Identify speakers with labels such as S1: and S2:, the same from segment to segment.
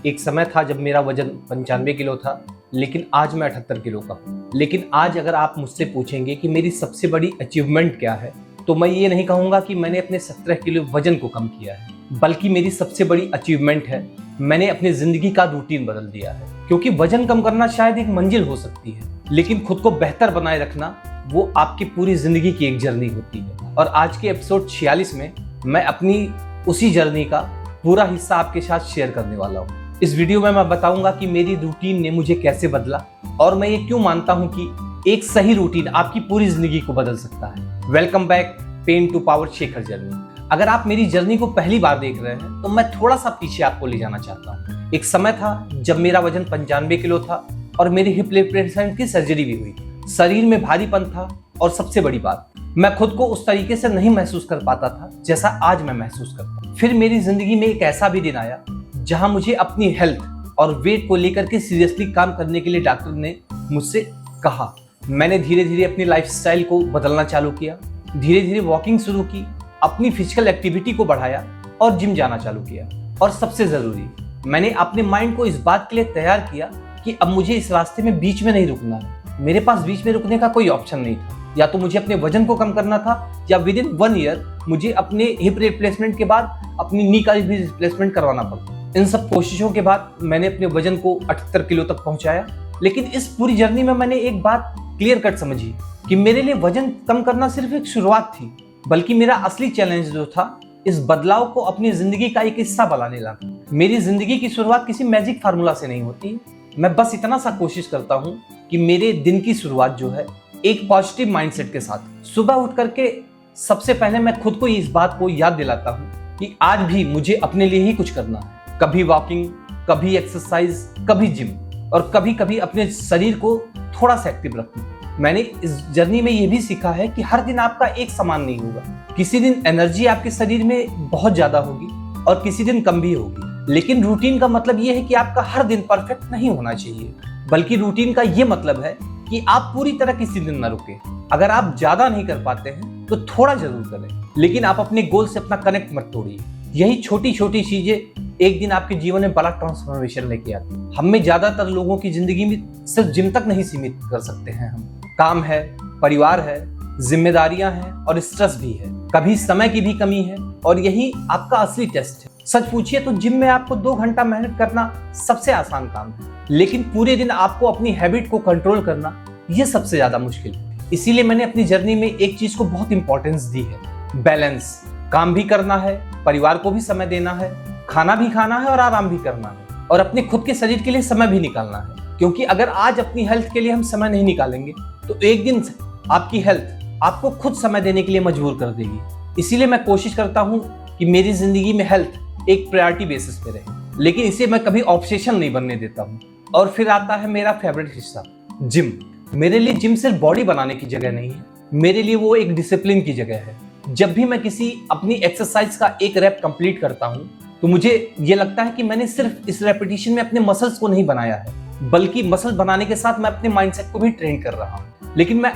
S1: एक समय था जब मेरा वजन 95 किलो था, लेकिन आज मैं 78 किलो का हूँ। लेकिन आज अगर आप मुझसे पूछेंगे कि मेरी सबसे बड़ी अचीवमेंट क्या है, तो मैं ये नहीं कहूँगा कि मैंने अपने 17 किलो वजन को कम किया है, बल्कि मेरी सबसे बड़ी अचीवमेंट है मैंने अपनी जिंदगी का रूटीन बदल दिया है। क्योंकि वजन कम करना शायद एक मंजिल हो सकती है, लेकिन खुद को बेहतर बनाए रखना वो आपकी पूरी जिंदगी की एक जर्नी होती है। और आज के एपिसोड 46 में मैं अपनी उसी जर्नी का पूरा हिस्सा आपके साथ शेयर करने वाला हूँ। इस वीडियो में मैं बताऊंगा कि मेरी रूटीन ने मुझे कैसे बदला और मैं ये क्यों मानता हूँ कि एक सही रूटीन आपकी पूरी जिंदगी को बदल सकता है। Welcome back pain to power Shekhar journey. अगर आप मेरी जर्नी को पहली बार देख रहे हैं तो मैं थोड़ा सा पीछे आपको ले जाना चाहता हूँ। एक समय था जब मेरा वजन 95 किलो था और मेरी हिप रिप्लेसमेंट की सर्जरी भी हुई। शरीर में भारीपन था और सबसे बड़ी बात, मैं खुद को उस तरीके से नहीं महसूस कर पाता था जैसा आज मैं महसूस करता हूँ। फिर मेरी जिंदगी में एक ऐसा भी दिन आया जहां मुझे अपनी हेल्थ और वेट को लेकर के सीरियसली काम करने के लिए डॉक्टर ने मुझसे कहा। मैंने धीरे धीरे अपनी लाइफस्टाइल को बदलना चालू किया, धीरे धीरे वॉकिंग शुरू की, अपनी फिजिकल एक्टिविटी को बढ़ाया और जिम जाना चालू किया। और सबसे जरूरी, मैंने अपने माइंड को इस बात के लिए तैयार किया कि अब मुझे इस रास्ते में बीच में नहीं रुकना है। मेरे पास बीच में रुकने का कोई ऑप्शन नहीं था। या तो मुझे अपने वजन को कम करना था या विद इन 1 ईयर मुझे अपने हिप रिप्लेसमेंट के बाद अपनी नी का भी रिप्लेसमेंट करवाना पड़ता। इन सब कोशिशों के बाद मैंने अपने वजन को 78 किलो तक पहुंचाया। लेकिन इस पूरी जर्नी में मैंने एक बात क्लियर कट समझी कि मेरे लिए वजन कम करना सिर्फ एक शुरुआत थी, बल्कि मेरा असली चैलेंज जो था इस बदलाव को अपनी जिंदगी का एक हिस्सा बनाने लगा। मेरी जिंदगी की शुरुआत किसी मैजिक फार्मूला से नहीं होती। मैं बस इतना सा कोशिश करता हूँ कि मेरे दिन की शुरुआत जो है एक पॉजिटिव माइंडसेट के साथ। सुबह उठ करके सबसे पहले मैं खुद को इस बात को याद दिलाता हूँ कि आज भी मुझे अपने लिए ही कुछ करना है। कभी वॉकिंग, कभी एक्सरसाइज, कभी जिम और कभी कभी अपने शरीर को थोड़ा सा एक्टिव रखना। मैंने इस जर्नी में ये भी सीखा है कि हर दिन आपका एक समान नहीं होगा। किसी दिन एनर्जी आपके शरीर में बहुत ज्यादा होगी और किसी दिन कम भी होगी। लेकिन रूटीन का मतलब ये है कि आपका हर दिन परफेक्ट नहीं होना चाहिए, बल्कि रूटीन का ये मतलब है कि आप पूरी तरह किसी दिन ना रुके। अगर आप ज्यादा नहीं कर पाते हैं तो थोड़ा जरूर करें, लेकिन आप अपने गोल से अपना कनेक्ट मत तोड़िए। यही छोटी छोटी चीजें एक दिन आपके जीवन में बड़ा ट्रांसफॉर्मेशन लेके आती है। हम में ज्यादातर लोगों की जिंदगी में सिर्फ जिम तक नहीं सीमित कर सकते हैं। हम काम है, परिवार है, जिम्मेदारियां हैं और स्ट्रेस भी है। कभी समय की भी कमी है और यही आपका असली टेस्ट है। सच पूछिए तो जिम में आपको 2 घंटा मेहनत करना सबसे आसान काम है, लेकिन पूरे दिन आपको अपनी हैबिट को कंट्रोल करना यह सबसे ज्यादा मुश्किल है। इसीलिए मैंने अपनी जर्नी में एक चीज को बहुत इंपॉर्टेंस दी है, बैलेंस। काम भी करना है, परिवार को भी समय देना है, खाना भी खाना है और आराम भी करना है और अपने खुद के शरीर के लिए समय भी निकालना है। क्योंकि अगर आज अपनी हेल्थ के लिए हम समय नहीं निकालेंगे तो एक दिन आपकी हेल्थ आपको खुद समय देने के लिए मजबूर कर देगी। इसीलिए मैं कोशिश करता हूँ कि मेरी जिंदगी में हेल्थ एक प्रायोरिटी बेसिस पे रहे, लेकिन इसे मैं कभी ऑब्सेशन नहीं बनने देता हूँ। और फिर आता है मेरा फेवरेट हिस्सा, जिम। मेरे लिए जिम सिर्फ बॉडी बनाने की जगह नहीं है, मेरे लिए वो एक डिसिप्लिन की जगह है। जब भी मैं किसी अपनी एक्सरसाइज का एक रैप कंप्लीट करता हूँ तो मुझे ये लगता है कि मैंने सिर्फ इस रेपिटेशन में अपने मसल्स को नहीं बनाया है, बल्कि मसल बनाने के साथ मैं अपने माइंडसेट को भी ट्रेन कर रहा हूँ। लेकिन मैं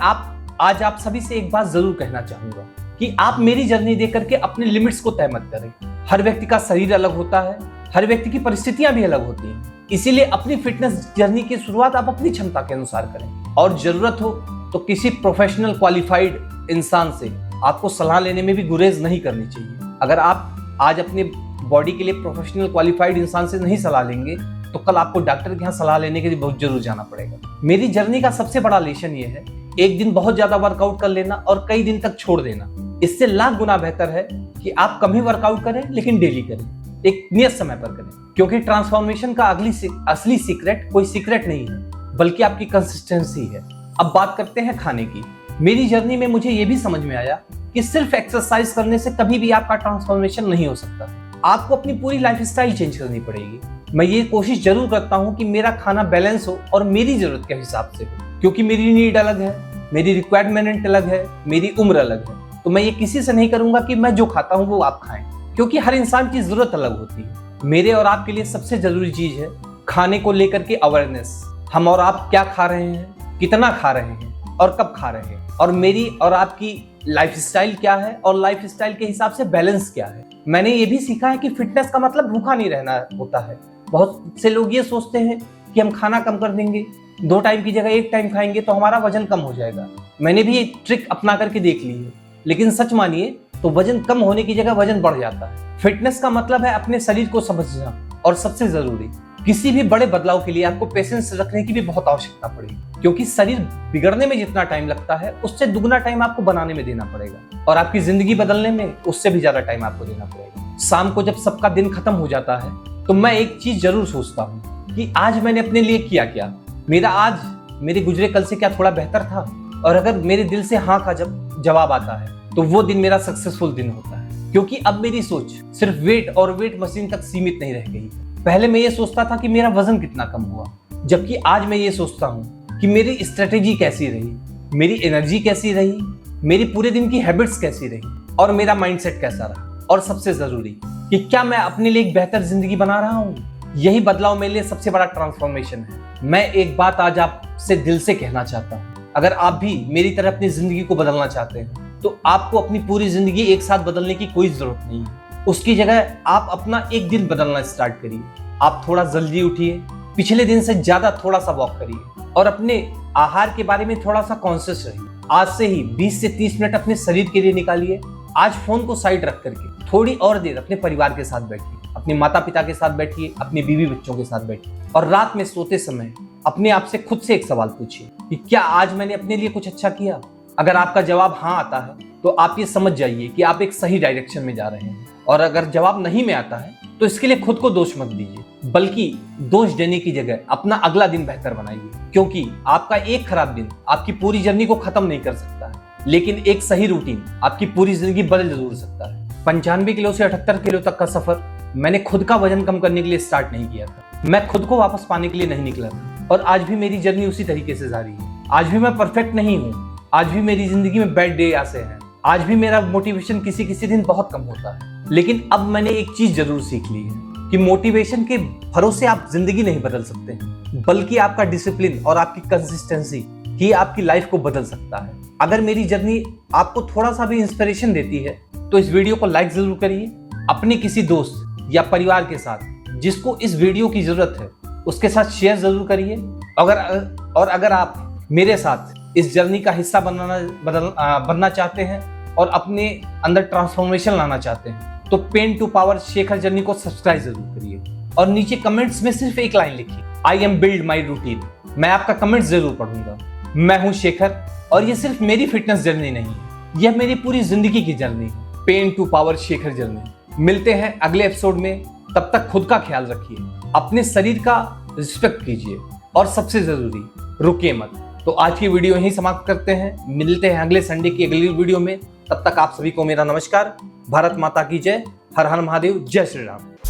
S1: आज आप सभी से एक बात जरूर कहना चाहूंगा कि आप मेरी जर्नी देख करके अपने लिमिट्स को तय मत करें। हर व्यक्ति का शरीर अलग होता है, हर व्यक्ति की परिस्थितियां भी अलग होती हैं। इसीलिए अपनी फिटनेस जर्नी की शुरुआत आप अपनी क्षमता के अनुसार करें और जरूरत हो तो किसी प्रोफेशनल क्वालिफाइड इंसान से आपको सलाह लेने में भी गुरेज नहीं करनी चाहिए। अगर आप आज अपने बॉडी के लिए प्रोफेशनल क्वालिफाइड इंसान से नहीं सलाह लेंगे तो कल आपको डॉक्टर के यहाँ सलाह लेने के लिए बहुत जरूर जाना पड़ेगा। मेरी जर्नी का सबसे बड़ा लेसन ये है, एक दिन बहुत ज्यादा वर्कआउट कर लेना और कई दिन तक छोड़ देना, इससे लाख गुना बेहतर है कि आप कम ही वर्कआउट करें लेकिन डेली करें, एक नियत समय पर करें। क्योंकि ट्रांसफॉर्मेशन का असली सीक्रेट कोई सीक्रेट नहीं है, बल्कि आपकी कंसिस्टेंसी है। अब बात करते हैं खाने की। मेरी जर्नी में मुझे ये भी समझ में आया कि सिर्फ एक्सरसाइज करने से कभी भी आपका ट्रांसफॉर्मेशन नहीं हो सकता। आपको अपनी पूरी लाइफस्टाइल चेंज करनी पड़ेगी। मैं ये कोशिश जरूर करता हूँ कि मेरा खाना बैलेंस हो और मेरी जरूरत के हिसाब से हो, क्योंकि मेरी नीड अलग है, मेरी रिक्वायरमेंट अलग है, मेरी उम्र अलग है। तो मैं ये किसी से नहीं करूंगा कि मैं जो खाता हूँ वो आप खाएं, क्योंकि हर इंसान की जरूरत अलग होती है। मेरे और आपके लिए सबसे जरूरी चीज है खाने को लेकर के अवेयरनेस। हम और आप क्या खा रहे हैं, कितना खा रहे हैं और कब खा रहे हैं, और मेरी और आपकी लाइफस्टाइल क्या है और लाइफस्टाइल के हिसाब से बैलेंस क्या है। मैंने ये भी सीखा है कि फिटनेस का मतलब भूखा नहीं रहना होता है, बहुत से लोग ये सोचते हैं कि हम खाना कम कर देंगे, 2 टाइम की जगह 1 टाइम खाएंगे तो हमारा वजन कम हो जाएगा। मैंने भी ये ट्रिक अपना करके देख ली है, लेकिन सच मानिए तो वजन कम होने की जगह वजन बढ़ जाता है। फिटनेस का मतलब है अपने शरीर को समझना, और सबसे जरूरी किसी भी बड़े बदलाव के लिए आपको पेशेंस रखने की भी बहुत आवश्यकता पड़ेगी, क्योंकि शरीर बिगड़ने में जितना टाइम लगता है उससे दुगना टाइम आपको बनाने में देना पड़ेगा, और आपकी जिंदगी बदलने में उससे भी ज्यादा टाइम आपको देना पड़ेगा। शाम को जब सबका दिन खत्म हो जाता है तो मैं एक चीज जरूर सोचता हूँ कि आज मैंने अपने लिए किया क्या, मेरा आज मेरे गुजरे कल से क्या थोड़ा बेहतर था, और अगर मेरे दिल से हाँ का जब जवाब आता है तो वो दिन मेरा सक्सेसफुल दिन होता है। क्योंकि अब मेरी सोच सिर्फ वेट और वेट मशीन तक सीमित नहीं रह गई। पहले मैं ये सोचता था कि मेरा वजन कितना कम हुआ, जबकि आज मैं ये सोचता हूँ कि मेरी स्ट्रेटेजी कैसी रही, मेरी एनर्जी कैसी रही, मेरी पूरे दिन की हैबिट्स कैसी रही, और मेरा माइंडसेट कैसा रहा, और सबसे जरूरी कि क्या मैं अपने लिए एक बेहतर जिंदगी बना रहा हूँ। यही बदलाव मेरे लिए सबसे बड़ा ट्रांसफॉर्मेशन है। मैं एक बात आज आपसे दिल से कहना चाहता हूँ, अगर आप भी मेरी तरह अपनी जिंदगी को बदलना चाहते हैं तो आपको अपनी पूरी जिंदगी एक साथ बदलने की कोई जरूरत नहीं है। उसकी जगह आप अपना एक दिन बदलना स्टार्ट करिए। आप थोड़ा जल्दी उठिए, पिछले दिन से ज्यादा थोड़ा सा वॉक करिए, और अपने आहार के बारे में थोड़ा सा कॉन्शियस रहिए। आज से ही 20 से 30 मिनट अपने शरीर के लिए निकालिए। आज फोन को साइड रख करके थोड़ी और देर अपने परिवार के साथ बैठिए, अपने माता पिता के साथ बैठिए, अपनी बीवी बच्चों के साथ बैठिए, और रात में सोते समय अपने आप से खुद से एक सवाल पूछिए कि क्या आज मैंने अपने लिए कुछ अच्छा किया। अगर आपका जवाब हाँ आता है तो आप ये समझ जाइए कि आप एक सही डायरेक्शन में जा रहे हैं, और अगर जवाब नहीं में आता है तो इसके लिए खुद को दोष मत दीजिए, बल्कि दोष देने की जगह अपना अगला दिन बेहतर बनाइए। क्योंकि आपका एक खराब दिन आपकी पूरी जर्नी को खत्म नहीं कर सकता है, लेकिन एक सही रूटीन आपकी पूरी जिंदगी बदल जरूर सकता है। 95 किलो से 78 किलो तक का सफर मैंने खुद का वजन कम करने के लिए स्टार्ट नहीं किया था। मैं खुद को वापस पाने के लिए नहीं निकला था, और आज भी मेरी जर्नी उसी तरीके से जारी है। आज भी मैं परफेक्ट नहीं हूँ, आज भी मेरी जिंदगी में बैड डे आते हैं, आज भी मेरा मोटिवेशन किसी किसी दिन बहुत कम होता है। लेकिन अब मैंने एक चीज जरूर सीख ली है कि मोटिवेशन के भरोसे आप जिंदगी नहीं बदल सकते हैं, बल्कि आपका डिसिप्लिन और आपकी कंसिस्टेंसी ही आपकी लाइफ को बदल सकता है। अगर मेरी जर्नी आपको थोड़ा सा भी इंस्पिरेशन देती है तो इस वीडियो को लाइक जरूर करिए। अपने किसी दोस्त या परिवार के साथ जिसको इस वीडियो की जरूरत है उसके साथ शेयर जरूर करिए। अगर आप मेरे साथ इस जर्नी का हिस्सा बनना चाहते हैं और अपने अंदर ट्रांसफॉर्मेशन लाना चाहते हैं तो pain to power Shekhar journey को सब्सक्राइब जरूर करिए, और नीचे कमेंट्स में सिर्फ एक लाइन लिखिए, I am build my routine. मैं आपका कमेंट जरूर पढ़ूंगा। मैं हूं शेखर, और ये सिर्फ मेरी फिटनेस जर्नी नहीं है, यह मेरी पूरी जिंदगी की जर्नी है। Pain to power Shekhar journey. मिलते हैं अगले एपिसोड में, तब तक खुद का ख्याल रखिए, अपने शरीर का रिस्पेक्ट कीजिए, और सबसे जरूरी रुकिए मत। तो आज की वीडियो यहीं समाप्त करते हैं। मिलते हैं अगले संडे की अगली वीडियो में। तब तक आप सभी को मेरा नमस्कार। भारत माता की जय। हर हर महादेव। जय श्री राम।